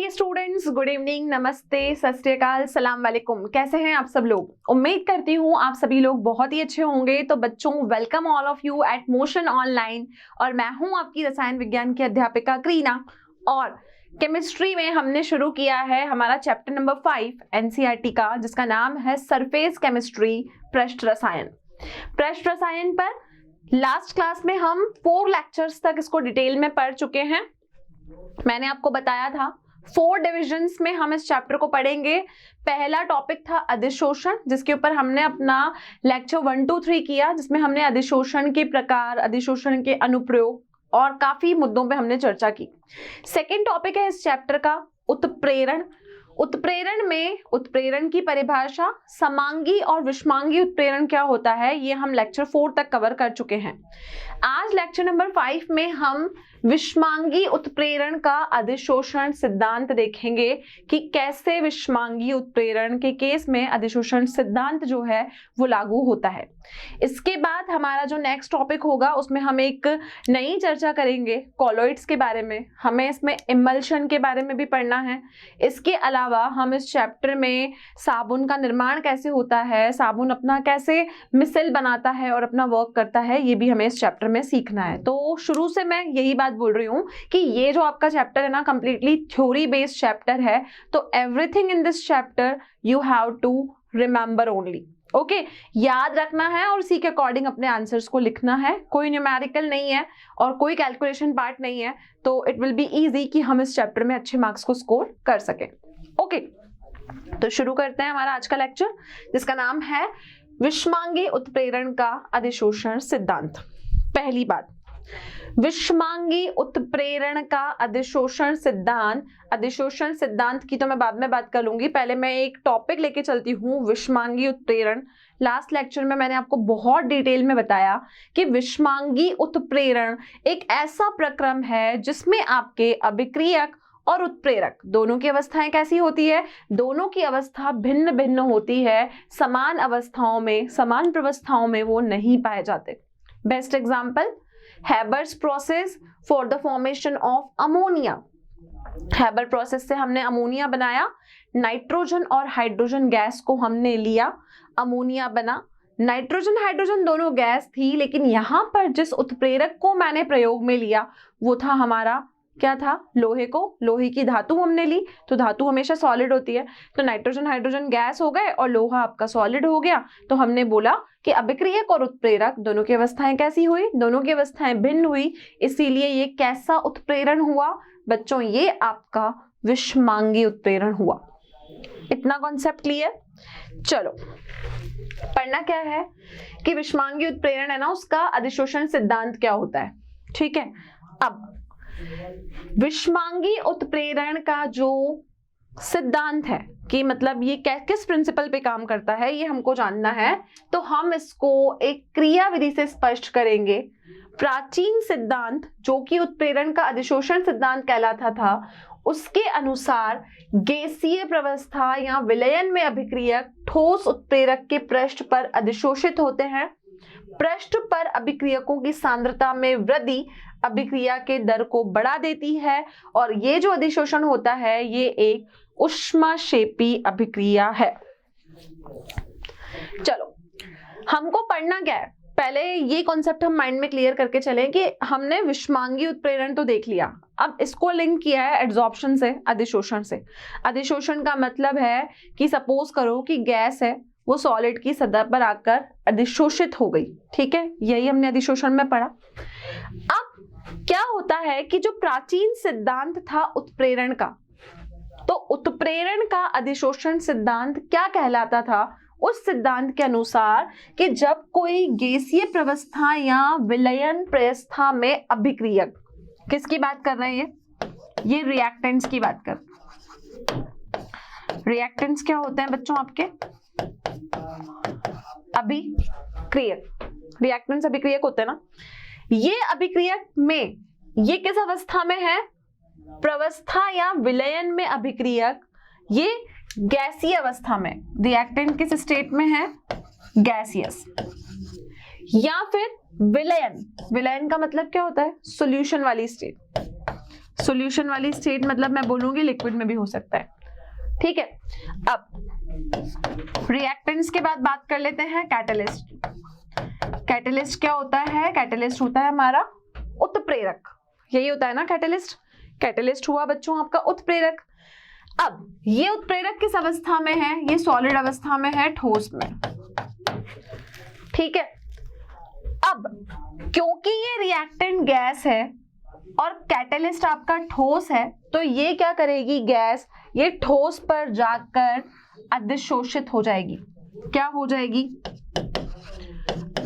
हे students, good evening, नमस्ते, सत श्री अकाल, सलाम वालेकुम। कैसे हैं आप सब लोग? उम्मीद करती हूँ आप सभी लोग बहुत ही अच्छे होंगे। तो बच्चों, welcome all of you at Motion online. और मैं हूँ आपकी रसायन विज्ञान की अध्यापिका करीना। और केमिस्ट्री में हमने शुरू किया है हमारा चैप्टर नंबर 5 एनसीईआरटी का, जिसका नाम है सरफेस केमिस्ट्री, पृष्ठ रसायन। पृष्ठ रसायन पर लास्ट क्लास में हम 4 लेक्चर्स तक इसको डिटेल में पढ़ चुके हैं। मैंने आपको बताया था 4 डिविजन्स में हम इस चैप्टर को पढ़ेंगे। पहला टॉपिक था अधिशोषण, जिसके ऊपर हमने अपना लेक्चर 1, 2, 3 किया, जिसमें हमने अधिशोषण के प्रकार, अधिशोषण के अनुप्रयोग और काफी मुद्दों पे हमने चर्चा की। सेकेंड टॉपिक है इस चैप्टर का उत्प्रेरण। उत्प्रेरण में उत्प्रेरण की परिभाषा, समांगी और विषमांगी उत्प्रेरण क्या होता है, ये हम लेक्चर 4 तक कवर कर चुके हैं। आज लेक्चर नंबर 5 में हम विषमांगी उत्प्रेरण का अधिशोषण सिद्धांत देखेंगे कि कैसे विषमांगी उत्प्रेरण के केस में अधिशोषण सिद्धांत जो है वो लागू होता है। इसके बाद हमारा जो नेक्स्ट टॉपिक होगा उसमें हम एक नई चर्चा करेंगे कॉलॉइड्स के बारे में। हमें इसमें इमल्शन के बारे में भी पढ़ना है। इसके अलावा हम इस चैप्टर में साबुन का निर्माण कैसे होता है, साबुन अपना कैसे मिसल बनाता है और अपना वर्क करता है, ये भी हमें इस चैप्टर में सीखना है। तो शुरू से मैं यही बात बोल रही हूँ कि ये जो आपका चैप्टर है ना, कंप्लीटली थ्योरी बेस्ड चैप्टर है। तो everything in this chapter you have to remember only. Okay, याद रखना है और उसी के अकॉर्डिंग अपने आंसर्स को लिखना है। कोई न्यूमेरिकल नहीं है और कोई कैलकुलेशन पार्ट नहीं है, तो इट विल बी इजी कि हम इस चैप्टर में अच्छे मार्क्स को स्कोर कर सके। ओके, तो शुरू करते हैं हमारा आज का लेक्चर, जिसका नाम है विषमांगी उत्प्रेरण का अधिशोषण सिद्धांत। पहली बात, विषमांगी उत्प्रेरण का अधिशोषण सिद्धांत। अधिशोषण सिद्धांत की तो मैं बाद में बात कर लूंगी, पहले मैं एक टॉपिक लेके चलती हूँ, विषमांगी उत्प्रेरण। लास्ट लेक्चर में मैंने आपको बहुत डिटेल में बताया कि विषमांगी उत्प्रेरण एक ऐसा प्रक्रम है जिसमें आपके अभिक्रियक और उत्प्रेरक दोनों की अवस्थाएं कैसी होती है, दोनों की अवस्था भिन्न भिन्न होती है। समान अवस्थाओं में, समान प्रवस्थाओं में वो नहीं पाए जाते। Best example, Haber's process for the formation of ammonia. Haber process से हमने अमोनिया बनाया, नाइट्रोजन और हाइड्रोजन गैस को हमने लिया, अमोनिया बना। नाइट्रोजन हाइड्रोजन दोनों गैस थी, लेकिन यहां पर जिस उत्प्रेरक को मैंने प्रयोग में लिया वो था हमारा, क्या था, लोहे को, लोहे की धातु हमने ली। तो धातु हमेशा सॉलिड होती है, तो नाइट्रोजन हाइड्रोजन गैस हो गए और लोहा आपका सॉलिड हो गया। तो हमने बोला कि अभिक्रियक और उत्प्रेरक दोनों की अवस्थाएं कैसी हुई, दोनों की अवस्थाएं भिन्न हुई, इसीलिए ये कैसा उत्प्रेरण हुआ बच्चों, ये आपका विषमांगी उत्प्रेरण हुआ। इतना कॉन्सेप्ट क्लियर? चलो, पढ़ना क्या है कि विषमांगी उत्प्रेरण है ना, उसका अधिशोषण सिद्धांत क्या होता है। ठीक है, अब विषमांगी उत्प्रेरण का जो सिद्धांत है कि मतलब ये किस प्रिंसिपल पे काम करता है, ये हमको जानना है। तो हम इसको एक क्रिया विधि से स्पष्ट करेंगे। प्राचीन सिद्धांत जो कि उत्प्रेरण का अधिशोषण सिद्धांत कहलाता था, उसके अनुसार गैसीय प्रवस्था या विलयन में अभिक्रियक ठोस उत्प्रेरक के पृष्ठ पर अधिशोषित होते हैं। पृष्ठ पर अभिक्रियकों की सांद्रता में वृद्धि अभिक्रिया के दर को बढ़ा देती है, और ये जो अधिशोषण होता है ये एक ऊष्माक्षेपी अभिक्रिया है। चलो, हमको पढ़ना क्या है, पहले ये कॉन्सेप्ट हम माइंड में क्लियर करके चलें कि हमने विषमांगी उत्प्रेरण तो देख लिया, अब इसको लिंक किया है एड्सॉर्प्शन से, अधिशोषण से। अधिशोषण का मतलब है कि सपोज करो कि गैस है, वो सॉलिड की सतह पर आकर अधिशोषित हो गई। ठीक है, यही हमने अधिशोषण में पढ़ा। अब क्या होता है कि जो प्राचीन सिद्धांत था उत्प्रेरण का, तो उत्प्रेरण का अधिशोषण सिद्धांत क्या कहलाता था, उस सिद्धांत के अनुसार कि जब कोई गैसीय प्रवस्था या विलयन प्रवस्था में अभिक्रियक, किसकी बात कर रहे हैं ये रिएक्टेंट्स की बात कर। रिएक्टेंट्स क्या होते हैं बच्चों आपके, अभिक्रियक। रिएक्टेंट्स अभिक्रियक होते हैं ना। ये अभिक्रियक में ये किस अवस्था में है, प्रवस्था या विलयन में अभिक्रियक, ये गैसीय अवस्था में। रिएक्टेंट किस स्टेट में है, गैसियस। या फिर विलयन, विलयन का मतलब क्या होता है, सॉल्यूशन वाली स्टेट। सॉल्यूशन वाली स्टेट मतलब मैं बोलूंगी लिक्विड में भी हो सकता है, ठीक है। अब रिएक्टेंट्स के बाद बात कर लेते हैं कैटलिस्ट। कैटलिस्ट क्या होता है? कैटलिस्ट होता है हमारा उत्प्रेरक, यही होता है ना कैटलिस्ट। कैटलिस्ट हुआ बच्चों आपका उत्प्रेरक। अब ये उत्प्रेरक किस अवस्था में है? ये सॉलिड अवस्था में है, ठोस में, ठीक है। अब क्योंकि ये रिएक्टेंट गैस है और कैटलिस्ट आपका ठोस है, तो ये क्या करेगी गैस, ये ठोस पर जाकर अधिशोषित हो जाएगी। क्या हो जाएगी?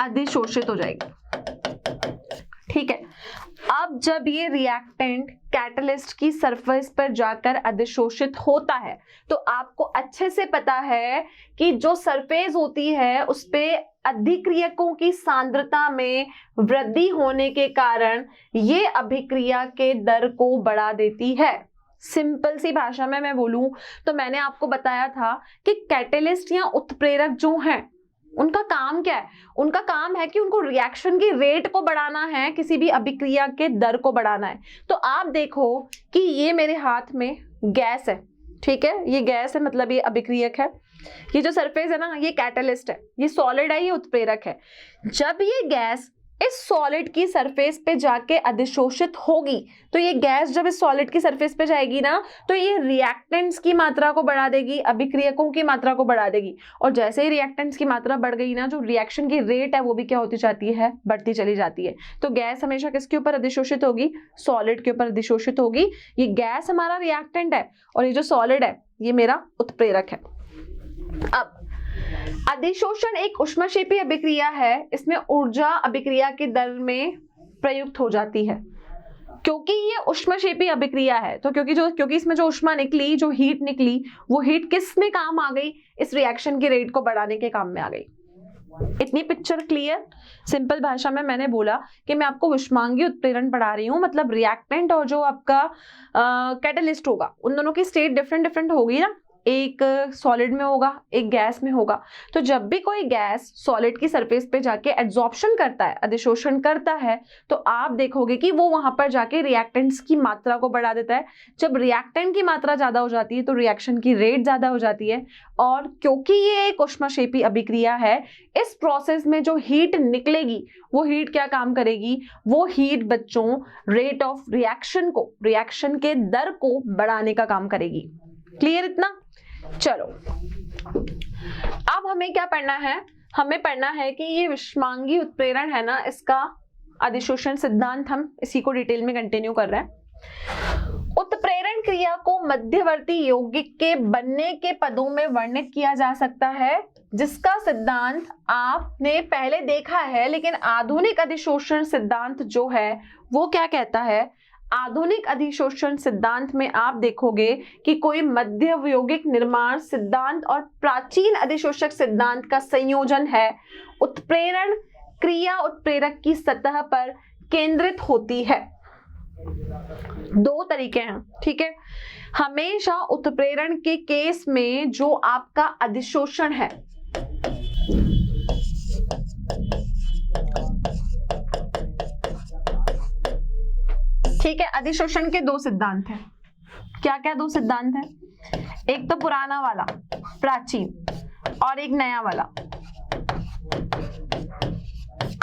अधिशोषित हो जाएगी, ठीक है। अब जब ये रिएक्टेंट कैटलिस्ट की सरफेस पर जाकर अधिशोषित होता है, तो आपको अच्छे से पता है कि जो सरफेस होती है उस पे अभिक्रियकों की सांद्रता में वृद्धि होने के कारण ये अभिक्रिया के दर को बढ़ा देती है। सिंपल सी भाषा में मैं बोलूं तो मैंने आपको बताया था कि कैटलिस्ट या उत्प्रेरक जो हैं उनका काम क्या है? उनका काम है कि उनको रिएक्शन की रेट को बढ़ाना है, किसी भी अभिक्रिया के दर को बढ़ाना है। तो आप देखो कि ये मेरे हाथ में गैस है, ठीक है, ये गैस है मतलब ये अभिक्रियक है। ये जो सरफेस है ना, ये कैटलिस्ट है, ये सॉलिड है, ये उत्प्रेरक है। जब ये गैस इस सॉलिड की सरफेस पे जाके अधिशोषित होगी, तो ये गैस जब इस सॉलिड की सरफेस पे जाएगी ना, तो ये रिएक्टेंट्स की मात्रा को बढ़ा देगी, अभिक्रियकों की मात्रा को बढ़ा देगी। और जैसे ही रिएक्टेंट्स की मात्रा बढ़ गई ना, जो रिएक्शन की रेट है वो भी क्या होती जाती है? बढ़ती चली जाती है। तो गैस हमेशा किसके ऊपर अधिशोषित होगी? सॉलिड के ऊपर अधिशोषित होगी। ये गैस हमारा रिएक्टेंट है और ये जो सॉलिड है ये मेरा उत्प्रेरक है। अब अधिशोषण एक ऊष्माक्षेपी अभिक्रिया है, इसमें ऊर्जा अभिक्रिया के दर में प्रयुक्त हो जाती है। क्योंकि ये ऊष्माक्षेपी अभिक्रिया है, तो क्योंकि इसमें जो ऊष्मा निकली, जो हीट निकली, वो हीट किस में काम आ गई? इस रिएक्शन की रेट को बढ़ाने के काम में आ गई। इतनी पिक्चर क्लियर? सिंपल भाषा में मैंने बोला कि मैं आपको ऊष्मांगीय उत्प्रेरण पढ़ा रही हूँ, मतलब रिएक्टेंट और जो आपका कैटलिस्ट होगा, उन दोनों की स्टेट डिफरेंट होगी ना, एक सॉलिड में होगा, एक गैस में होगा। तो जब भी कोई गैस सॉलिड की सरफेस पे जाके एब्जॉर्प्शन करता है, अधिशोषण करता है, तो आप देखोगे कि वो वहां पर जाके रिएक्टेंट्स की मात्रा को बढ़ा देता है। जब रिएक्टेंट की मात्रा ज्यादा हो जाती है तो रिएक्शन की रेट ज्यादा हो जाती है। और क्योंकि ये एक ऊष्माक्षेपी अभिक्रिया है, इस प्रोसेस में जो हीट निकलेगी वो हीट क्या काम करेगी? वो हीट बच्चों रेट ऑफ रिएक्शन को, रिएक्शन के दर को बढ़ाने का काम करेगी। क्लियर इतना? चलो अब हमें क्या पढ़ना है? हमें पढ़ना है कि ये ऊष्मांगीय उत्प्रेरण है ना, इसका अधिशोषण सिद्धांत हम इसी को डिटेल में कंटिन्यू कर रहे हैं। उत्प्रेरण क्रिया को मध्यवर्ती यौगिक के बनने के पदों में वर्णित किया जा सकता है, जिसका सिद्धांत आपने पहले देखा है, लेकिन आधुनिक अधिशोषण सिद्धांत जो है वो क्या कहता है? आधुनिक अधिशोषण सिद्धांत में आप देखोगे कि कोई मध्य यौगिक निर्माण सिद्धांत और प्राचीन अधिशोषक सिद्धांत का संयोजन है। उत्प्रेरण क्रिया उत्प्रेरक की सतह पर केंद्रित होती है। दो तरीके हैं, ठीक है। हमेशा उत्प्रेरण के केस में जो आपका अधिशोषण है, ठीक है, अधिशोषण के दो सिद्धांत हैं। क्या क्या दो सिद्धांत हैं? एक तो पुराना वाला प्राचीन, और एक नया वाला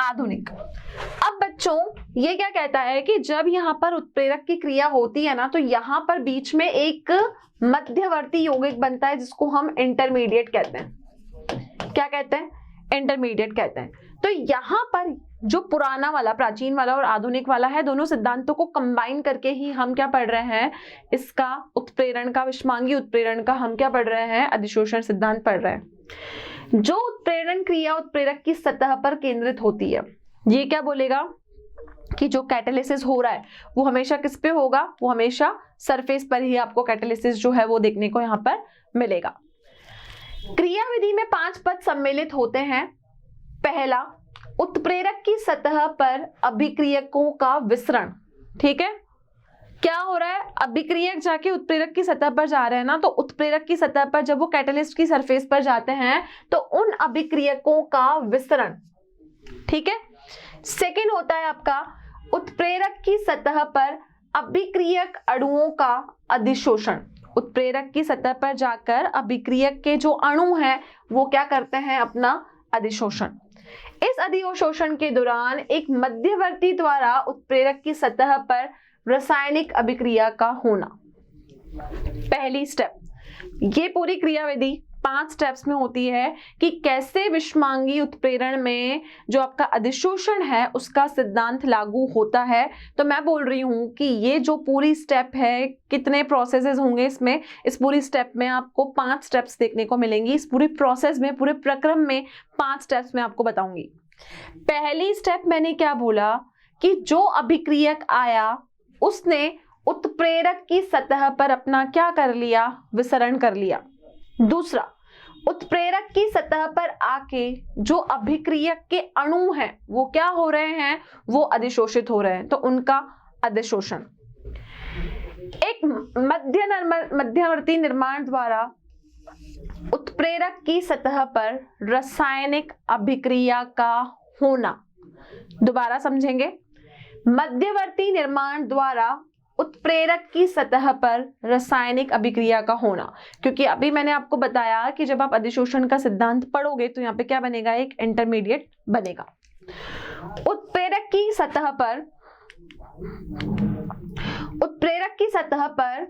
आधुनिक। अब बच्चों ये क्या कहता है कि जब यहाँ पर उत्प्रेरक की क्रिया होती है ना, तो यहाँ पर बीच में एक मध्यवर्ती यौगिक बनता है जिसको हम इंटरमीडिएट कहते हैं। क्या कहते हैं? इंटरमीडिएट कहते हैं। तो यहाँ पर जो पुराना वाला, प्राचीन वाला और आधुनिक वाला है, दोनों सिद्धांतों को कंबाइन करके ही हम क्या पढ़ रहे हैं? इसका उत्प्रेरण का, ऊष्मांगीय उत्प्रेरण का हम क्या पढ़ रहे हैं? अधिशोषण सिद्धांत पढ़ रहे हैं। जो उत्प्रेरण क्रिया उत्प्रेरक की सतह पर केंद्रित होती है, ये क्या बोलेगा कि जो कैटालिसिस हो रहा है वो हमेशा किस पे होगा? वो हमेशा सरफेस पर ही आपको कैटालिसिस जो है वो देखने को यहाँ पर मिलेगा। क्रिया विधि में 5 पद सम्मिलित होते हैं। पहला, उत्प्रेरक की सतह पर अभिक्रियकों का विसरण। ठीक है, क्या हो रहा है? अभिक्रियक जाके उत्प्रेरक की सतह पर जा रहे हैं ना, तो उत्प्रेरक की सतह पर जब वो कैटालिस्ट की सरफेस पर जाते हैं तो उन अभिक्रियकों का विसरण। ठीक है। सेकंड होता है आपका उत्प्रेरक की सतह पर अभिक्रियक अणुओं का अधिशोषण। उत्प्रेरक की सतह पर जाकर अभिक्रियक के जो अणु हैं वो क्या करते हैं, अपना अधिशोषण। इस अधिशोषण के दौरान एक मध्यवर्ती द्वारा उत्प्रेरक की सतह पर रासायनिक अभिक्रिया का होना। पहली स्टेप, ये पूरी क्रियाविधि 5 स्टेप्स में होती है कि कैसे विषमांगी उत्प्रेरण में जो आपका अधिशोषण है उसका सिद्धांत लागू होता है। तो मैं बोल रही हूं कि ये जो पूरी स्टेप है, कितने प्रोसेसेस होंगे इसमें, इस पूरी स्टेप में आपको 5 स्टेप्स देखने को मिलेंगी। इस पूरे प्रोसेस में, पूरे प्रक्रम में 5 स्टेप्स में आपको बताऊंगी। पहली स्टेप मैंने क्या बोला कि जो अभिक्रियक आया उसने उत्प्रेरक की सतह पर अपना क्या कर लिया, विसरण कर लिया। दूसरा, उत्प्रेरक की सतह पर आके जो अभिक्रियक के अणु हैं वो क्या हो रहे हैं, वो अधिशोषित हो रहे हैं, तो उनका अधिशोषण। एक मध्यवर्ती निर्माण द्वारा उत्प्रेरक की सतह पर रासायनिक अभिक्रिया का होना। दोबारा समझेंगे, मध्यवर्ती निर्माण द्वारा उत्प्रेरक की सतह पर रासायनिक अभिक्रिया का होना, क्योंकि अभी मैंने आपको बताया कि जब आप अधिशोषण का सिद्धांत पढ़ोगे तो यहाँ पे क्या बनेगा, एक इंटरमीडिएट बनेगा। उत्प्रेरक की सतह पर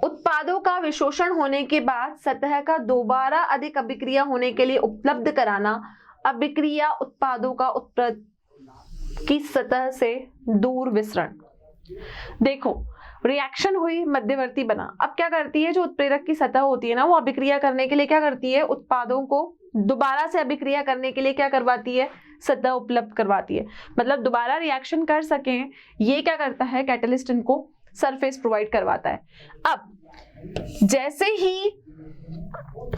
उत्पादों का विशोषण होने के बाद सतह का दोबारा अधिक अभिक्रिया होने के लिए उपलब्ध कराना। अभिक्रिया उत्पादों का उत्प्रेरक की सतह से दूर विसरण। देखो, रिएक्शन हुई, मध्यवर्ती बना। अब क्या करती है, जो उत्प्रेरक की सतह होती है ना, वो अभिक्रिया करने के लिए क्या करती है, उत्पादों को दोबारा से अभिक्रिया करने के लिए क्या करवाती है, सतह उपलब्ध करवाती है। मतलब दोबारा रिएक्शन कर सकें, ये क्या करता है, कैटलिस्ट इनको सरफेस प्रोवाइड करवाता है। अब जैसे ही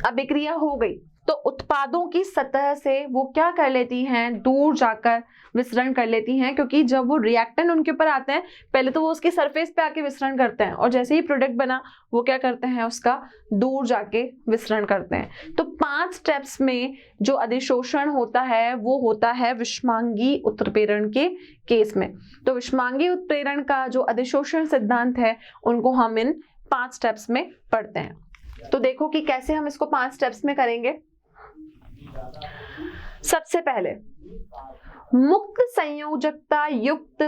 अभिक्रिया हो गई तो उत्पादों की सतह से वो क्या कर लेती हैं, दूर जाकर विसरण कर लेती हैं, क्योंकि जब वो रिएक्टेंट उनके ऊपर आते हैं पहले तो वो उसकी सरफेस पे आके विसरण करते हैं, और जैसे ही प्रोडक्ट बना वो क्या करते हैं, उसका दूर जाके विसरण करते हैं। तो 5 स्टेप्स में जो अधिशोषण होता है वो होता है विषमांगी उत्प्रेरण के केस में। तो विषमांगी उत्प्रेरण का जो अधिशोषण सिद्धांत है उनको हम इन 5 स्टेप्स में पढ़ते हैं। तो देखो कि कैसे हम इसको 5 स्टेप्स में करेंगे। सबसे पहले, मुक्त संयोजकता युक्त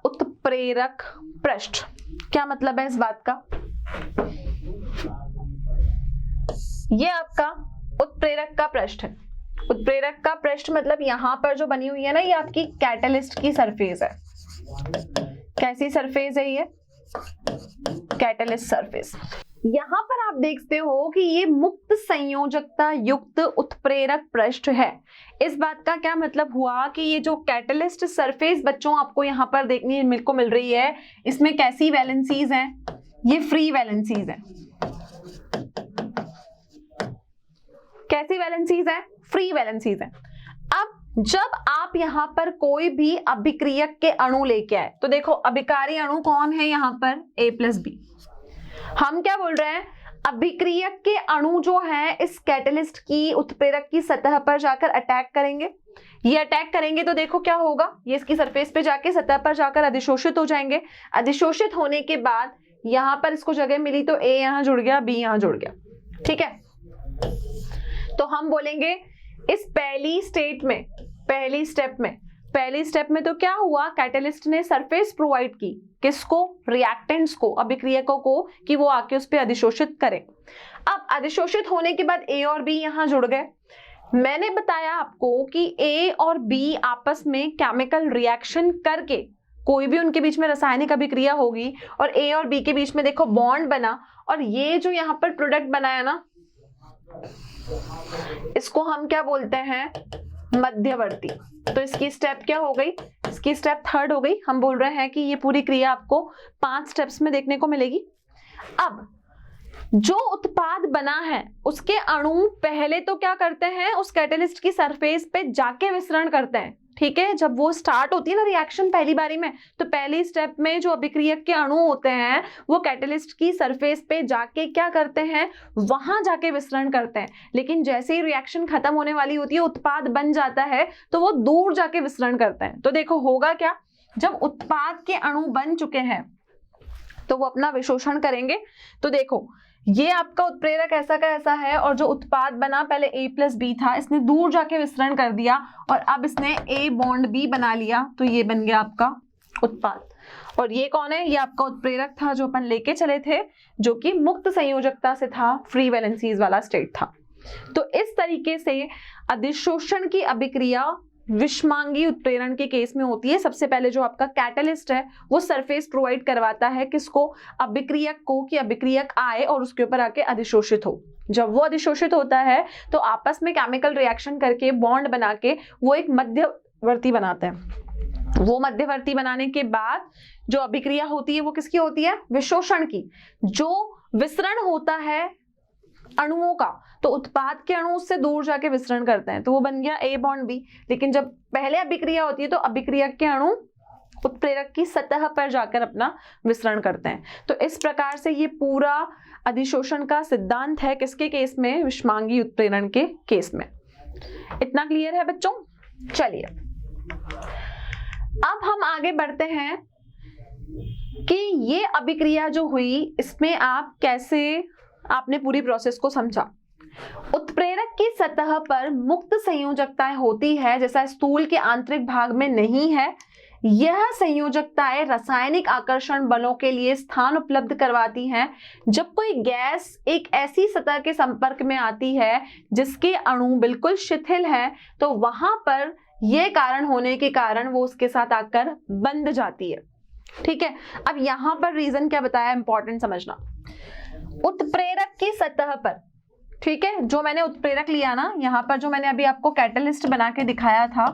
उत्प्रेरक पृष्ठ। क्या मतलब है इस बात का, ये आपका उत्प्रेरक का पृष्ठ है। उत्प्रेरक का पृष्ठ मतलब यहां पर जो बनी हुई है ना, ये आपकी कैटलिस्ट की सरफेस है। कैसी सरफेस है ये, कैटलिस्ट सरफेस। यहां पर आप देखते हो कि ये मुक्त संयोजकता युक्त उत्प्रेरक पृष्ठ है। इस बात का क्या मतलब हुआ कि ये जो कैटलिस्ट सरफेस बच्चों आपको यहां पर देखने को मिल रही है, इसमें कैसी वैलेंसीज हैं, ये फ्री वैलेंसीज हैं। कैसी वैलेंसीज है, फ्री वैलेंसीज है। अब जब आप यहां पर कोई भी अभिक्रियक के अणु लेके आए, तो देखो अभिकारी अणु कौन है यहां पर, A+B। हम क्या बोल रहे हैं, अभिक्रियक के अणु जो है इस कैटलिस्ट की उत्प्रेरक की सतह पर जाकर अटैक करेंगे। ये अटैक करेंगे तो देखो क्या होगा, ये इसकी सरफेस पे जाके, सतह पर जाकर अधिशोषित हो जाएंगे। अधिशोषित होने के बाद यहां पर इसको जगह मिली तो A यहां जुड़ गया, B यहां जुड़ गया, ठीक है। तो हम बोलेंगे इस पहली स्टेप में तो क्या हुआ, कैटलिस्ट ने सरफेस प्रोवाइड की, किसको, रिएक्टेंट्स को, अभिक्रियकों को, कि वो आके उस पे अधिशोषित करें। अब अधिशोषित होने के बाद A और B यहां जुड़ गए। मैंने बताया आपको कि A और B आपस में केमिकल रिएक्शन करके कोई भी उनके बीच में रासायनिक अभिक्रिया होगी और A और B के बीच में देखो बॉन्ड बना, और ये जो यहाँ पर प्रोडक्ट बनाया ना, इसको हम क्या बोलते हैं, मध्यवर्ती। तो इसकी स्टेप क्या हो गई, इसकी स्टेप 3rd हो गई। हम बोल रहे हैं कि ये पूरी क्रिया आपको 5 स्टेप्स में देखने को मिलेगी। अब जो उत्पाद बना है उसके अणु पहले तो क्या करते हैं, उस कैटलिस्ट की सरफेस पे जाके विसरण करते हैं, ठीक है। जब वो स्टार्ट होती है ना रिएक्शन पहली बारी में, तो पहली स्टेप में जो अभिक्रियक के अणु होते हैं वो कैटलिस्ट की सरफेस पे जाके क्या करते हैं, वहां जाके विसरण करते हैं। लेकिन जैसे ही रिएक्शन खत्म होने वाली होती है, उत्पाद बन जाता है, तो वो दूर जाके विसरण करते हैं। तो देखो होगा क्या, जब उत्पाद के अणु बन चुके हैं तो वो अपना विशोषण करेंगे। तो देखो ये आपका उत्प्रेरक ऐसा का ऐसा है, और जो उत्पाद बना पहले A+B था, इसने दूर जाके विस्तरण कर दिया और अब इसने A बॉन्ड B बना लिया, तो ये बन गया आपका उत्पाद। और ये कौन है? ये आपका उत्प्रेरक था जो अपन लेके चले थे, जो कि मुक्त संयोजकता से था, फ्री वैलेंसीज वाला स्टेट था। तो इस तरीके से अधिशोषण की अभिक्रिया विषमांगी उत्प्रेरण के केस में होती है। सबसे पहले जो आपका कैटलिस्ट है वो सरफेस प्रोवाइड करवाता है किसको? अभिक्रियक को, कि अभिक्रियक आए और उसके ऊपर आके अधिशोषित हो। जब वो अधिशोषित होता है तो आपस में केमिकल रिएक्शन करके बॉन्ड बना के वो एक मध्यवर्ती बनाते हैं। वो मध्यवर्ती बनाने के बाद जो अभिक्रिया होती है वो किसकी होती है? विशोषण की। जो विसरण होता है अणुओं का, तो उत्पाद के अणु उससे दूर जाके विसरण करते हैं, तो वो बन गया A बॉन्ड B। लेकिन जब पहले अभिक्रिया होती है तो अभिक्रियक के अणु उत्प्रेरक की सतह पर जाकर अपना विसरण करते हैं। तो इस प्रकार से ये पूरा अधिशोषण का सिद्धांत है किसके केस में? विषमांगी उत्प्रेरण के केस में। इतना क्लियर है बच्चों? चलिए अब हम आगे बढ़ते हैं कि ये अभिक्रिया जो हुई इसमें आप कैसे आपने पूरी प्रोसेस को समझा। उत्प्रेरक की सतह पर मुक्त संयोजकताएं होती है, जैसा स्थूल के आंतरिक भाग में नहीं है। यह संयोजकताएं रासायनिक आकर्षण बलों के लिए स्थान उपलब्ध करवाती हैं। जब कोई गैस एक ऐसी सतह के संपर्क में आती है जिसके अणु बिल्कुल शिथिल है, तो वहां पर यह कारण होने के कारण वो उसके साथ आकर बंध जाती है। ठीक है, अब यहां पर रीजन क्या बताया, इंपॉर्टेंट समझना। उत्प्रेरक की सतह पर, ठीक है, जो मैंने उत्प्रेरक लिया ना, यहां पर जो मैंने अभी आपको कैटलिस्ट बना के दिखाया था,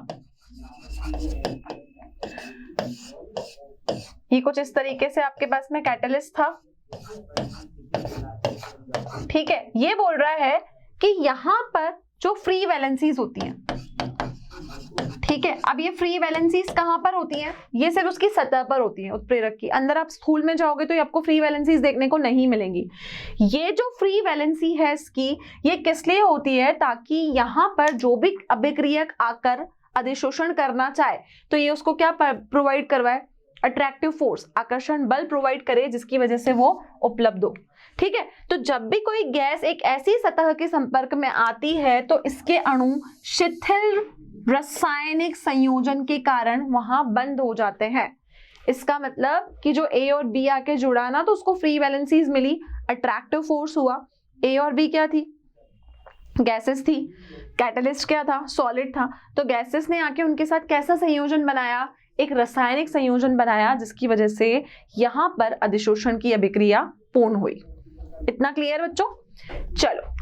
ये कुछ इस तरीके से आपके पास में कैटलिस्ट था। ठीक है, ये बोल रहा है कि यहां पर जो फ्री वैलेंसीज होती हैं, ठीक है, अब ये फ्री वैलेंसीज कहां पर होती हैं? ये सिर्फ उसकी सतह पर होती हैं उत्प्रेरक की। अंदर आप स्थूल में जाओगे तो ये आपको फ्री वैलेंसीज देखने को नहीं मिलेंगी। ये जो फ्री वैलेंसी है इसकी, ये किस लिए होती है? ताकि यहां पर जो भी अभिक्रियक आकर अधिशोषण करना चाहे तो ये उसको क्या प्रोवाइड करवाए? अट्रैक्टिव फोर्स, आकर्षण बल प्रोवाइड करे, जिसकी वजह से वो उपलब्ध हो। ठीक है, तो जब भी कोई गैस एक ऐसी सतह के संपर्क में आती है तो इसके अणु शिथिल रासायनिक संयोजन के कारण वहां बंद हो जाते हैं। इसका मतलब कि जो A और B आके जुड़ा ना, तो उसको फ्री वैलेंसीज मिली, अट्रैक्टिव फोर्स हुआ। A और B क्या थी? गैसेस थी। कैटलिस्ट क्या था? सॉलिड था। तो गैसेस ने आके उनके साथ कैसा संयोजन बनाया? एक रासायनिक संयोजन बनाया, जिसकी वजह से यहां पर अधिशोषण की अभिक्रिया पूर्ण हुई। इतना क्लियर बच्चों? चलो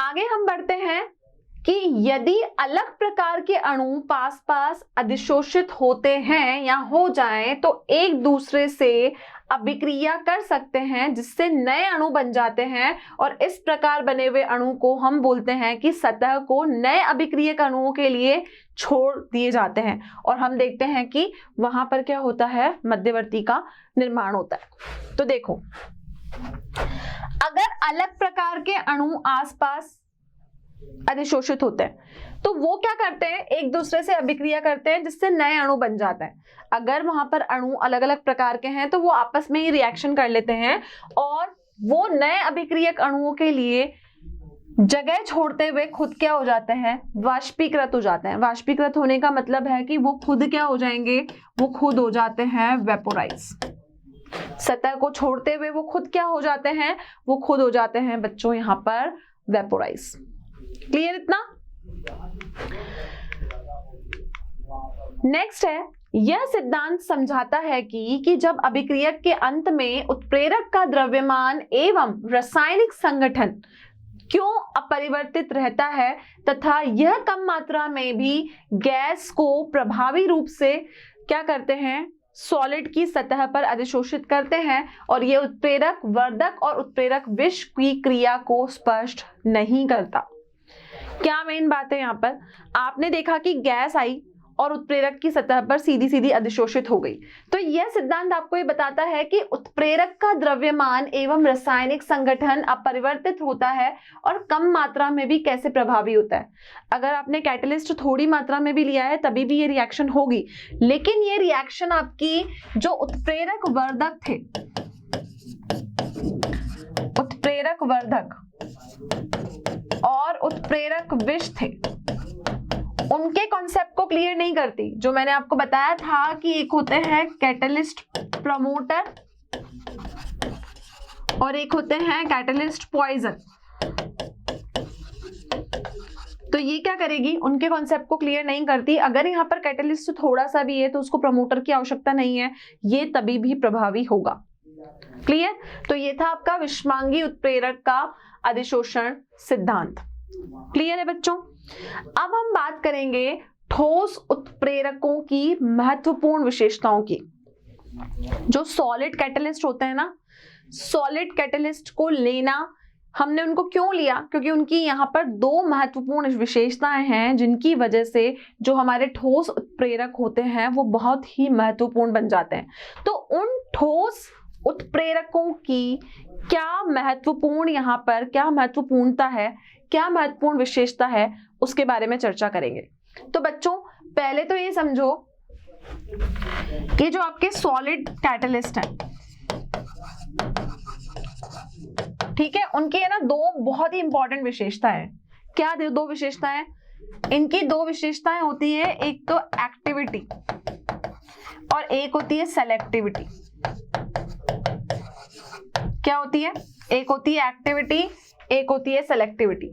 आगे हम बढ़ते हैं कि यदि अलग प्रकार के अणु पास पास अधिशोषित होते हैं या हो जाएं तो एक दूसरे से अभिक्रिया कर सकते हैं, जिससे नए अणु बन जाते हैं, और इस प्रकार बने हुए अणु को हम बोलते हैं कि सतह को नए अभिक्रियक अणुओं के लिए छोड़ दिए जाते हैं, और हम देखते हैं कि वहां पर क्या होता है? मध्यवर्ती का निर्माण होता है। तो देखो, अगर अलग प्रकार के अणु आसपास अधिशोषित होते हैं तो वो क्या करते हैं? एक दूसरे से अभिक्रिया करते हैं, जिससे नए अणु बन जाते हैं। अगर वहां पर अणु अलग अलग प्रकार के हैं तो वो आपस में ही रिएक्शन कर लेते हैं, और वो नए अभिक्रियक अणुओं के लिए जगह छोड़ते हुए खुद क्या हो जाते हैं? वाष्पीकृत हो जाते हैं। वाष्पीकृत होने का मतलब है कि वो खुद क्या हो जाएंगे? वो खुद हो जाते हैं वेपोराइज। सतह को छोड़ते हुए वो खुद क्या हो जाते हैं? वो खुद हो जाते हैं बच्चों यहाँ पर वेपोराइज। क्लियर इतना? नेक्स्ट है, यह सिद्धांत समझाता है कि जब अभिक्रियक के अंत में उत्प्रेरक का द्रव्यमान एवं रासायनिक संगठन क्यों अपरिवर्तित रहता है तथा यह कम मात्रा में भी गैस को प्रभावी रूप से क्या करते हैं? सॉलिड की सतह पर अधिशोषित करते हैं, और यह उत्प्रेरक वर्धक और उत्प्रेरक विष की क्रिया को स्पष्ट नहीं करता। क्या मेन बात है यहाँ पर? आपने देखा कि गैस आई और उत्प्रेरक की सतह पर सीधी सीधी अधिशोषित हो गई। तो यह सिद्धांत आपको ये बताता है कि उत्प्रेरक का द्रव्यमान एवं रासायनिक संगठन अपरिवर्तित होता है और कम मात्रा में भी कैसे प्रभावी होता है। अगर आपने कैटलिस्ट थोड़ी मात्रा में भी लिया है तभी भी ये रिएक्शन होगी, लेकिन ये रिएक्शन आपकी जो उत्प्रेरक वर्धक थे, उत्प्रेरक वर्धक और उत्प्रेरक विष थे, उनके कॉन्सेप्ट को क्लियर नहीं करती। जो मैंने आपको बताया था कि एक होते हैं कैटलिस्ट प्रमोटर और एक होते हैं कैटलिस्ट पॉइजन। तो ये क्या करेगी, उनके कॉन्सेप्ट को क्लियर नहीं करती। अगर यहाँ पर कैटलिस्ट थोड़ा सा भी है तो उसको प्रमोटर की आवश्यकता नहीं है, ये तभी भी प्रभावी होगा। क्लियर। तो ये था आपका विषमांगी उत्प्रेरक का अधिशोषण सिद्धांत। क्लियर है बच्चों। अब हम बात करेंगे ठोस उत्प्रेरकों की महत्वपूर्ण विशेषताओं की। जो सॉलिड कैटलिस्ट होते हैं ना, सॉलिड कैटलिस्ट को लेना हमने उनको क्यों लिया, क्योंकि उनकी यहाँ पर दो महत्वपूर्ण विशेषताएं हैं जिनकी वजह से जो हमारे ठोस उत्प्रेरक होते हैं वो बहुत ही महत्वपूर्ण बन जाते हैं। तो उन ठोस उत्प्रेरकों की क्या महत्वपूर्ण यहाँ पर क्या महत्वपूर्णता है, क्या महत्वपूर्ण विशेषता है, उसके बारे में चर्चा करेंगे। तो बच्चों पहले तो ये समझो कि जो आपके सॉलिड कैटलिस्ट हैं, ठीक है, उनकी है ना दो बहुत ही इंपॉर्टेंट विशेषताएं हैं। क्या दो विशेषताएं? इनकी दो विशेषताएं होती है, एक तो एक्टिविटी और एक होती है सेलेक्टिविटी। क्या होती है? एक होती है एक्टिविटी, एक होती है सेलेक्टिविटी।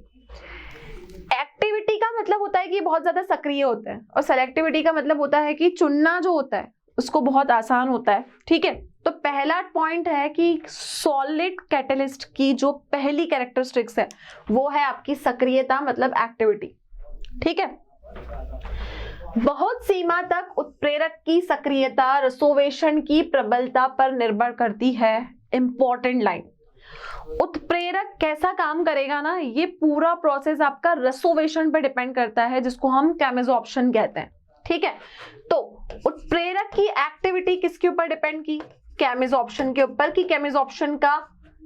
एक्टिविटी का मतलब होता है कि बहुत ज्यादा सक्रिय होता है और सेलेक्टिविटी का मतलब होता है कि चुनना जो होता है उसको बहुत आसान होता है। ठीक है, तो पहला पॉइंट है कि सॉलिड कैटलिस्ट की जो पहली कैरेक्टरिस्टिक्स है वो है आपकी सक्रियता, मतलब एक्टिविटी। ठीक है, बहुत सीमा तक उत्प्रेरक की सक्रियता रसोवेशन की प्रबलता पर निर्भर करती है। इंपॉर्टेंट लाइन, उत्प्रेरक कैसा काम करेगा ना, ये पूरा प्रोसेस आपका रसोवेशन पर डिपेंड करता है, जिसको हम केमिसॉर्प्शन कहते हैं। ठीक है, तो उत्प्रेरक की एक्टिविटी किसके ऊपर डिपेंड की? केमिसॉर्प्शन के ऊपर, कि केमिसॉर्प्शन का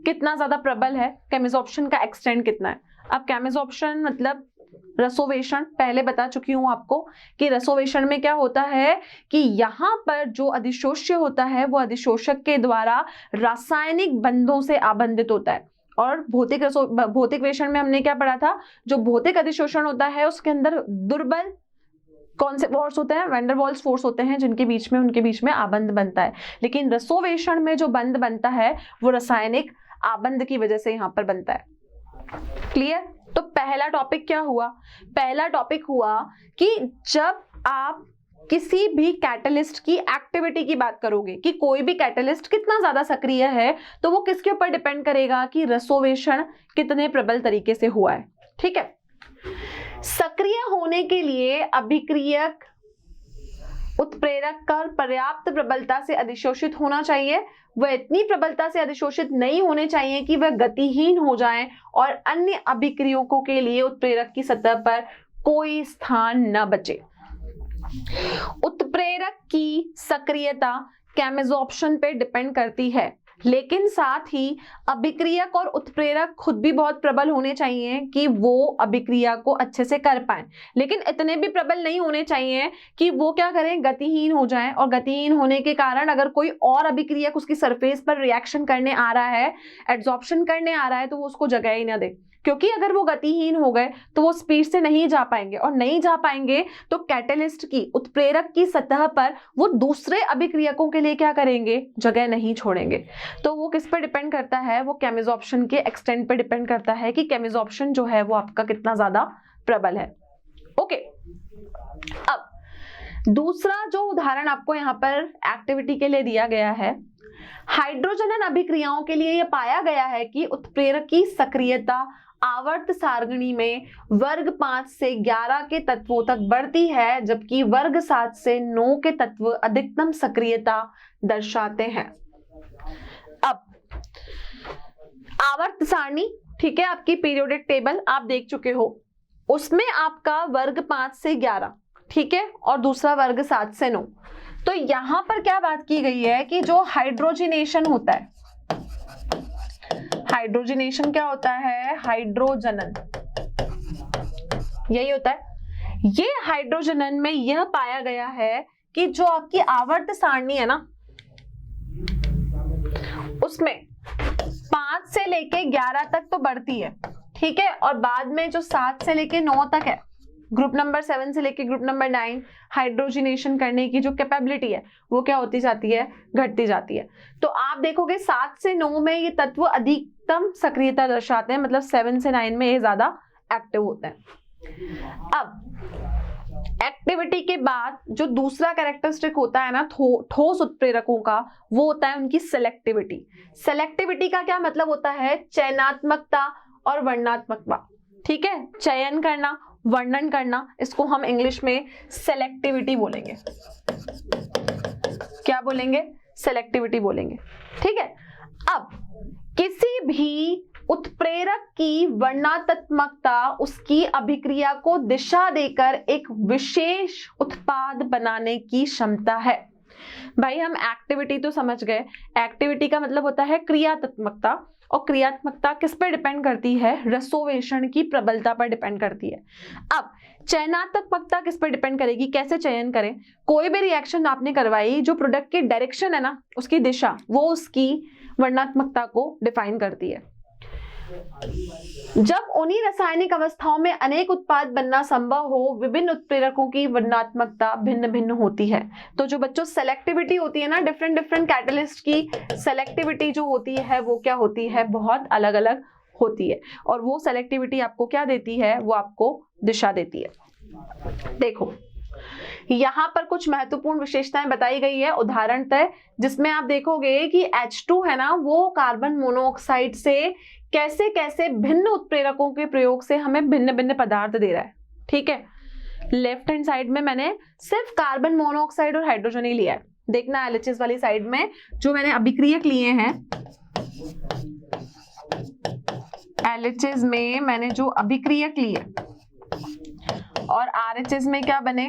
कितना ज्यादा प्रबल है, केमिसॉर्प्शन का एक्सटेंड कितना है। अब केमिसॉर्प्शन मतलब रसोवेशन, पहले बता चुकी हूं आपको कि रसोवेशन में क्या होता है कि यहां पर जो अधिशोष्य होता है वो अधिशोषक के द्वारा रासायनिक बंधों से आबंधित होता है। और भौतिक वेषण में हमने क्या पढ़ा था, जो भौतिक अधिशोषण होता है उसके अंदर दुर्बल कौन से फोर्स होते हैं? वैन डर वाल्स फोर्स होते हैं, जिनके बीच में उनके बीच में आबंध बनता है। लेकिन रसोवेशन में जो बंध बनता है वो रासायनिक आबंध की वजह से यहां पर बनता है। क्लियर। तो पहला टॉपिक क्या हुआ? पहला टॉपिक हुआ कि जब आप किसी भी कैटलिस्ट की एक्टिविटी की बात करोगे कि कोई भी कैटलिस्ट कितना ज्यादा सक्रिय है, तो वो किसके ऊपर डिपेंड करेगा कि रसोवेशन कितने प्रबल तरीके से हुआ है। ठीक है, सक्रिय होने के लिए अभिक्रियक उत्प्रेरक का पर्याप्त प्रबलता से अधिशोषित होना चाहिए। वह इतनी प्रबलता से अधिशोषित नहीं होने चाहिए कि वह गतिहीन हो जाएं और अन्य अभिक्रियकों के लिए उत्प्रेरक की सतह पर कोई स्थान न बचे। उत्प्रेरक की सक्रियता केमिसॉर्प्शन पे डिपेंड करती है, लेकिन साथ ही अभिक्रियक और उत्प्रेरक खुद भी बहुत प्रबल होने चाहिए कि वो अभिक्रिया को अच्छे से कर पाए, लेकिन इतने भी प्रबल नहीं होने चाहिए कि वो क्या करें, गतिहीन हो जाएं। और गतिहीन होने के कारण अगर कोई और अभिक्रियक उसकी सरफेस पर रिएक्शन करने आ रहा है, एड्सॉर्प्शन करने आ रहा है, तो वो उसको जगह ही ना दे, क्योंकि अगर वो गतिहीन हो गए तो वो स्पीड से नहीं जा पाएंगे, और नहीं जा पाएंगे तो कैटलिस्ट की, उत्प्रेरक की सतह पर वो दूसरे अभिक्रियकों के लिए क्या करेंगे, जगह नहीं छोड़ेंगे। तो वो किस पर डिपेंड करता है? वो केमिसॉर्प्शन के एक्सटेंट पर डिपेंड करता है कि केमिसॉर्प्शन जो है वो आपका कितना ज्यादा प्रबल है। ओके, अब दूसरा जो उदाहरण आपको यहाँ पर एक्टिविटी के लिए दिया गया है, हाइड्रोजन अभिक्रियाओं के लिए यह पाया गया है कि उत्प्रेरक की सक्रियता आवर्त सारणी में वर्ग 5 से 11 के तत्वों तक बढ़ती है, जबकि वर्ग 7 से 9 के तत्व अधिकतम सक्रियता दर्शाते हैं। अब आवर्त सारणी, ठीक है, आपकी पीरियोडिक टेबल आप देख चुके हो, उसमें आपका वर्ग 5 से 11 ठीक है, और दूसरा वर्ग 7 से 9। तो यहां पर क्या बात की गई है कि जो हाइड्रोजिनेशन होता है, हाइड्रोजिनेशन क्या होता है, हाइड्रोजनन, यही होता है। ये हाइड्रोजनन में यह पाया गया है कि जो आपकी आवर्त सारणी है ना, उसमें 5 से लेके 11 तक तो बढ़ती है, ठीक है, और बाद में जो 7 से लेके 9 तक है, ग्रुप नंबर 7 से लेके ग्रुप नंबर 9, हाइड्रोजिनेशन करने की जो कैपेबिलिटी है वो क्या होती जाती है, घटती जाती है। तो आप देखोगे 7 से 9 में ये तत्व अधिकतम सक्रियता दर्शाते हैं, मतलब 7 से 9 में ये ज्यादा एक्टिव होते हैं। अब एक्टिविटी के बाद जो दूसरा कैरेक्टरिस्टिक होता है ना ठोस उत्प्रेरकों का, वो होता है उनकी सेलेक्टिविटी। सेलेक्टिविटी का क्या मतलब होता है, चयनात्मकता और वर्णनात्मकता, ठीक है, चयन करना, वर्णन करना, इसको हम इंग्लिश में सेलेक्टिविटी बोलेंगे। क्या बोलेंगे, सेलेक्टिविटी बोलेंगे, ठीक है। अब किसी भी उत्प्रेरक की वर्णनात्मकता उसकी अभिक्रिया को दिशा देकर एक विशेष उत्पाद बनाने की क्षमता है। भाई हम एक्टिविटी तो समझ गए, एक्टिविटी का मतलब होता है क्रियात्मकता, और क्रियात्मकता किस पर डिपेंड करती है, रसोवेषण की प्रबलता पर डिपेंड करती है। अब चयनात्मकता किस पर डिपेंड करेगी, कैसे चयन करें, कोई भी रिएक्शन आपने करवाई, जो प्रोडक्ट की डायरेक्शन है ना, उसकी दिशा, वो उसकी वर्णनात्मकता को डिफाइन करती है। जब उन्हीं रासायनिक अवस्थाओं में अनेक उत्पाद बनना संभव हो, विभिन्न उत्प्रेरकों की वर्णनात्मकता भिन्न भिन्न होती है। तो जो बच्चों सेलेक्टिविटी होती है ना, डिफरेंट डिफरेंट कैटलिस्ट की सेलेक्टिविटी जो होती है वो क्या होती है, बहुत अलग अलग होती है, और वो सेलेक्टिविटी आपको क्या देती है, वो आपको दिशा देती है। देखो यहाँ पर कुछ महत्वपूर्ण विशेषताएं बताई गई है उदाहरणतः, जिसमें आप देखोगे कि H2 है ना, वो कार्बन मोनोऑक्साइड से कैसे कैसे भिन्न उत्प्रेरकों के प्रयोग से हमें भिन्न भिन्न पदार्थ दे रहा है, ठीक है। लेफ्ट हैंड साइड में मैंने सिर्फ कार्बन मोनोऑक्साइड और हाइड्रोजन ही लिया है। देखना एलएचएस वाली साइड में जो मैंने अभिक्रियक लिए हैं, एलएचएस में मैंने जो अभिक्रियक लिए और आरएचएस में क्या बने,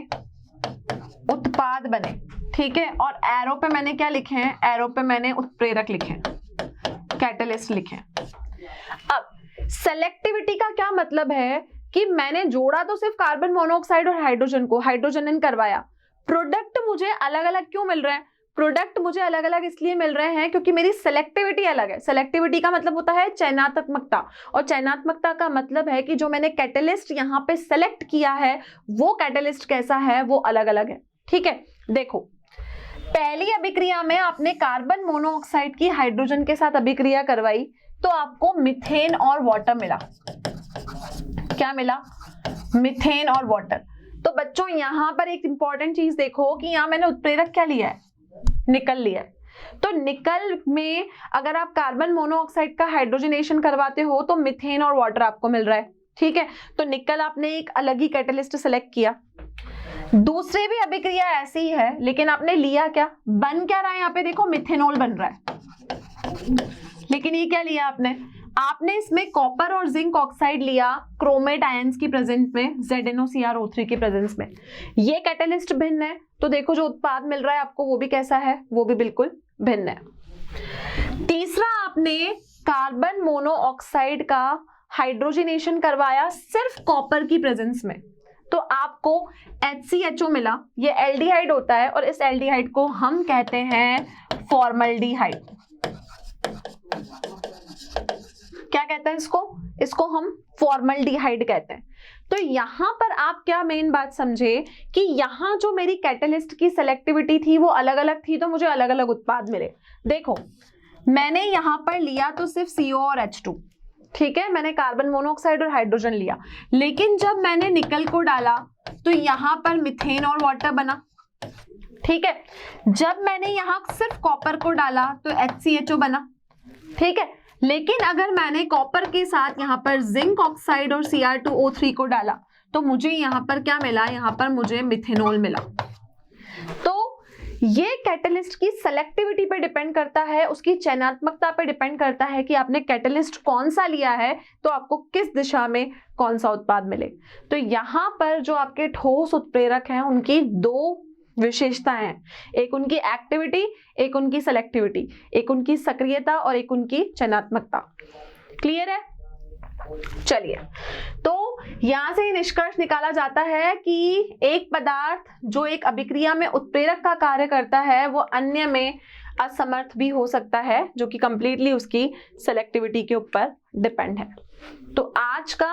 उत्पाद बने, ठीक है। और एरो पे मैंने क्या लिखे हैं, एरो पे मैंने उत्प्रेरक लिखे हैं, कैटलिस्ट लिखे हैं। अब सेलेक्टिविटी का क्या मतलब है कि मैंने जोड़ा तो सिर्फ कार्बन मोनोऑक्साइड और हाइड्रोजन को, हाइड्रोजन करवाया, प्रोडक्ट मुझे अलग अलग क्यों मिल रहे हैं, प्रोडक्ट मुझे अलग अलग इसलिए मिल रहे हैं क्योंकि मेरी सेलेक्टिविटी अलग है। सेलेक्टिविटी का मतलब होता है चयनात्मकता, और चयनात्मकता का मतलब है कि जो मैंने कैटलिस्ट यहाँ पे सेलेक्ट किया है वो कैटलिस्ट कैसा है, वो अलग अलग है, ठीक है। देखो पहली अभिक्रिया में आपने कार्बन मोनोऑक्साइड की हाइड्रोजन के साथ अभिक्रिया करवाई तो आपको मीथेन और वाटर मिला। क्या मिला, मीथेन और वाटर। तो बच्चों यहां पर एक इंपॉर्टेंट चीज देखो कि यहां मैंने उत्प्रेरक क्या लिया है, निकल लिया है। तो निकल में अगर आप कार्बन मोनोऑक्साइड का हाइड्रोजनेशन करवाते हो तो मीथेन और वाटर आपको मिल रहा है, ठीक है। तो निकल आपने एक अलग ही कैटलिस्ट सेलेक्ट किया। दूसरी भी अभिक्रिया ऐसी ही है, लेकिन आपने लिया क्या, बन क्या रहा है, यहाँ पे देखो मिथेनॉल बन रहा है, लेकिन ये क्या लिया आपने, आपने इसमें कॉपर और जिंक ऑक्साइड लिया क्रोमेट आयंस की प्रेजेंस में, ZnOCrO3 की प्रेजेंस में। ये कैटलिस्ट भिन्न है, तो देखो जो उत्पाद मिल रहा है आपको वो भी कैसा है, वो भी बिल्कुल भिन्न है। तीसरा, आपने कार्बन मोनोऑक्साइड का हाइड्रोजनेशन करवाया सिर्फ कॉपर की प्रेजेंस में, तो आपको HCHO मिला। ये एल्डिहाइड होता है और इस एल्डिहाइड को हम कहते हैं फॉर्मल्डिहाइड। क्या कहते हैं इसको हम फॉर्मल्डिहाइड कहते हैं। तो यहां पर आप क्या मेन बात समझे कि यहां जो मेरी कैटलिस्ट की सेलेक्टिविटी थी वो अलग अलग थी, तो मुझे अलग अलग उत्पाद मिले। देखो मैंने यहां पर लिया तो सिर्फ CO और H2, ठीक है, मैंने कार्बन मोनोऑक्साइड और हाइड्रोजन लिया, लेकिन जब मैंने निकल को डाला तो यहां पर मीथेन और वाटर बना, ठीक है। जब मैंने यहां सिर्फ कॉपर को डाला तो HCHO बना, ठीक है। लेकिन अगर मैंने कॉपर के साथ यहाँ पर जिंक ऑक्साइड और Cr2O3 को डाला तो मुझे यहाँ पर क्या मिला, यहाँ पर मुझे मिथेनॉल मिला। तो ये कैटलिस्ट की सेलेक्टिविटी पे डिपेंड करता है, उसकी चयनात्मकता पे डिपेंड करता है कि आपने कैटलिस्ट कौन सा लिया है तो आपको किस दिशा में कौन सा उत्पाद मिले। तो यहाँ पर जो आपके ठोस उत्प्रेरक हैं उनकी दो विशेषताएं हैं, एक उनकी एक्टिविटी, एक उनकी सेलेक्टिविटी, एक उनकी सक्रियता और एक उनकी चयनात्मकता। क्लियर है? चलिए, तो यहां से निष्कर्ष निकाला जाता है कि एक पदार्थ जो एक अभिक्रिया में उत्प्रेरक का कार्य करता है वो अन्य में असमर्थ भी हो सकता है, जो कि कंप्लीटली उसकी सेलेक्टिविटी के ऊपर डिपेंड है। तो आज का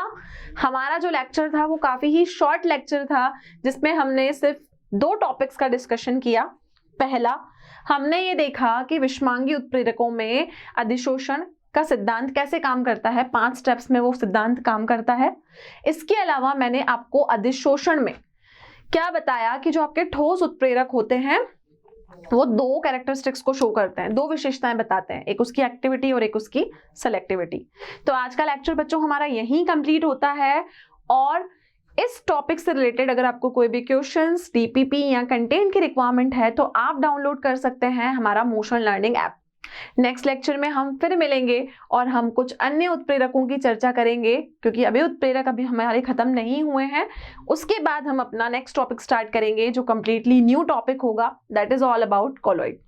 हमारा जो लेक्चर था वो काफी ही शॉर्ट लेक्चर था, जिसमें हमने सिर्फ 2 टॉपिक्स का डिस्कशन किया। पहला, हमने ये देखा कि विषमांगी उत्प्रेरकों में अधिशोषण का सिद्धांत कैसे काम करता है, 5 स्टेप्स में वो सिद्धांत काम करता है। इसके अलावा मैंने आपको अधिशोषण में क्या बताया कि जो आपके ठोस उत्प्रेरक होते हैं वो 2 कैरेक्टरिस्टिक्स को शो करते हैं, 2 विशेषताएं बताते हैं, एक उसकी एक्टिविटी और एक उसकी सेलेक्टिविटी। तो आज का लेक्चर बच्चों हमारा यहीं कंप्लीट होता है। और इस टॉपिक से रिलेटेड अगर आपको कोई भी क्वेश्चंस, डीपीपी या कंटेंट की रिक्वायरमेंट है तो आप डाउनलोड कर सकते हैं हमारा motion learning app. Next lecture में हम फिर मिलेंगे और हम कुछ अन्य उत्प्रेरकों की चर्चा करेंगे, क्योंकि अभी उत्प्रेरक अभी हमारे खत्म नहीं हुए हैं। उसके बाद हम अपना नेक्स्ट टॉपिक स्टार्ट करेंगे जो कंप्लीटली न्यू टॉपिक होगा, that is all about colloid.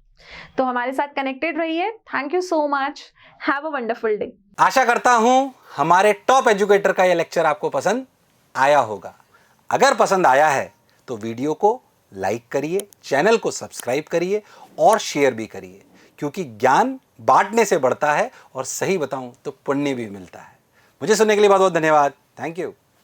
तो हमारे साथ कनेक्टेड रहिए। Thank you so much, have a wonderful day. आशा करता हूं हमारे टॉप एजुकेटर का यह लेक्चर आपको पसंद आया होगा। अगर पसंद आया है तो वीडियो को लाइक करिए, चैनल को सब्सक्राइब करिए और शेयर भी करिए, क्योंकि ज्ञान बांटने से बढ़ता है और सही बताऊं तो पुण्य भी मिलता है। मुझे सुनने के लिए बहुत बहुत धन्यवाद। Thank you.